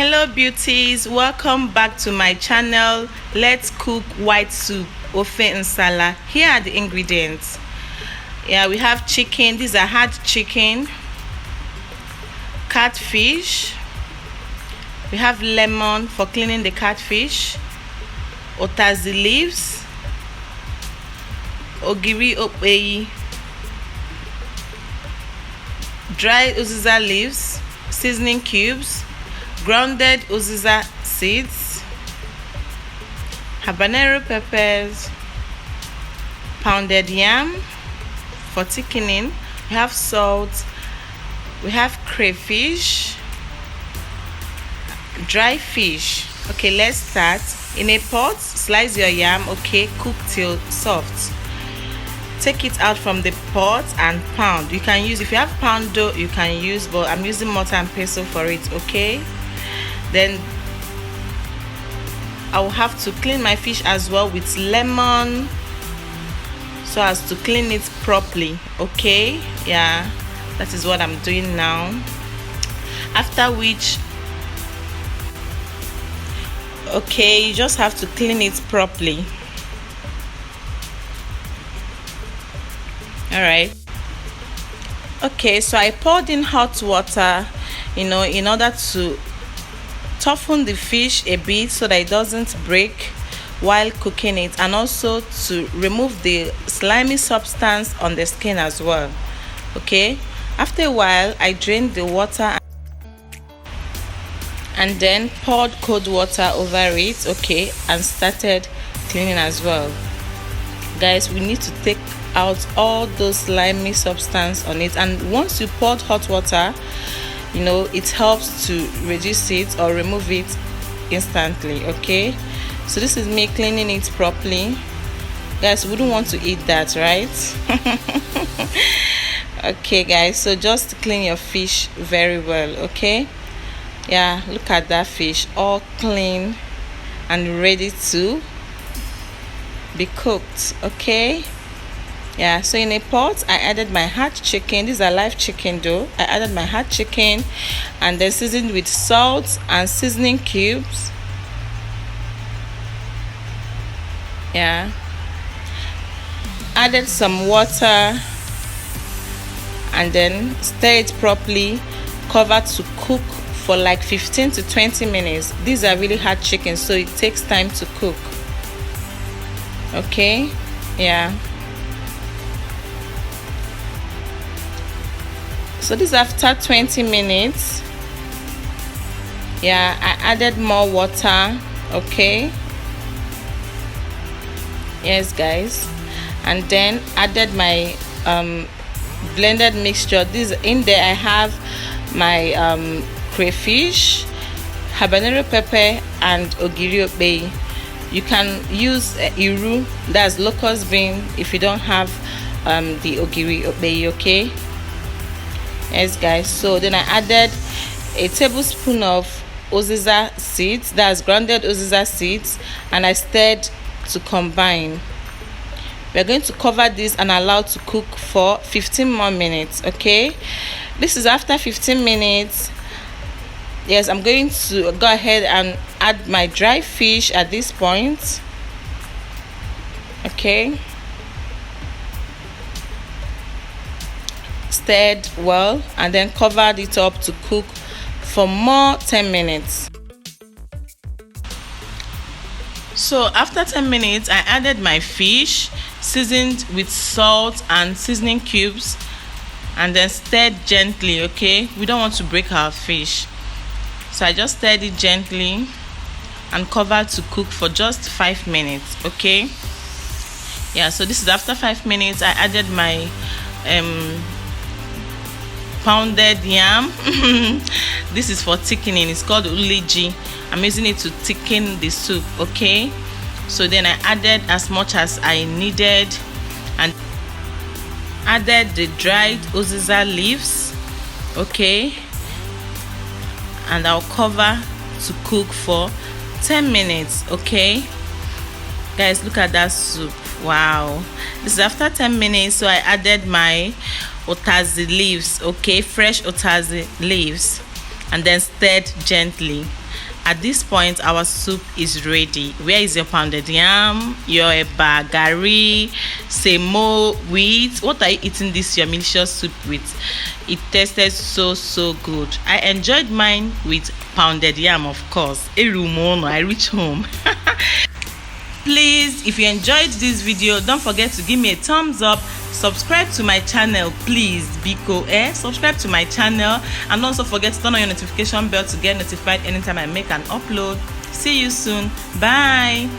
Hello beauties, welcome back to my channel. Let's cook white soup ofe nsala. Here are the ingredients. We have chicken. These are hard chicken, catfish, we have lemon for cleaning the catfish, otazi leaves, ogiri opeyi, dry uziza leaves, seasoning cubes, grounded uziza seeds, habanero peppers, pounded yam for thickening, we have salt, we have crayfish, dry fish. Okay, let's start. In a pot, slice your yam. Okay, cook till soft. Take it out from the pot and pound. You can use, if you have pound dough, you can use, but I'm using mortar and pestle for it. Okay, then I will have to clean my fish as well with lemon so as to clean it properly. Okay, yeah, that is what I'm doing now. After which, okay, you just have to clean it properly. All right. Okay, so I poured in hot water, in order to toughen the fish a bit so that it doesn't break while cooking it, and also to remove the slimy substance on the skin as well. Okay, after a while I drained the water and then poured cold water over it. Okay, and started cleaning as well. Guys, we need to take out all those slimy substance on it, and once you poured hot water, it helps to reduce it or remove it instantly. Okay, so this is me cleaning it properly. Guys, we wouldn't want to eat that, right? Okay guys, so just clean your fish very well. Okay, yeah, look at that fish, all clean and ready to be cooked. Okay, yeah, so in a pot I added my hard chicken. These are live chicken though. I added my hard chicken and then seasoned with salt and seasoning cubes. Yeah, added some water and then stir it properly. Cover to cook for like 15 to 20 minutes. These are really hard chicken, so it takes time to cook. Okay, yeah, so this is after 20 minutes. Yeah, I added more water. Okay, yes guys, and then added my blended mixture. This in there I have my crayfish, habanero pepper and ogiri opeyi. You can use iru, that's locust bean, if you don't have the ogiri opeyi. Okay, yes guys, so then I added a tablespoon of uziza seeds, that's grounded uziza seeds, and I stirred to combine. We're going to cover this and allow to cook for 15 more minutes. Okay, this is after 15 minutes. Yes, I'm going to go ahead and add my dry fish at this point. Okay, stirred well and then covered it up to cook for more 10 minutes. So after 10 minutes I added my fish, seasoned with salt and seasoning cubes, and then stirred gently. Okay, we don't want to break our fish, so I just stirred it gently and covered to cook for just 5 minutes. Okay, yeah, so this is after 5 minutes. I added my pounded yam. This is for thickening, it's called uliji. I'm using it to thicken the soup. Okay, so then I added as much as I needed and added the dried uziza leaves. Okay, and I'll cover to cook for 10 minutes. Okay guys, look at that soup. Wow, this is after 10 minutes. So I added my otazi leaves. Okay, fresh otazi leaves, and then stirred gently. At this point, our soup is ready. Where is your pounded yam, your eba, gari, semo, wheat? What are you eating this your delicious soup with? It tasted so good. I enjoyed mine with pounded yam, of course. Erumono, I reach home. Please, if you enjoyed this video, don't forget to give me a thumbs up, subscribe to my channel, please, biko subscribe to my channel, and also forget to turn on your notification bell to get notified anytime I make an upload. See you soon. Bye.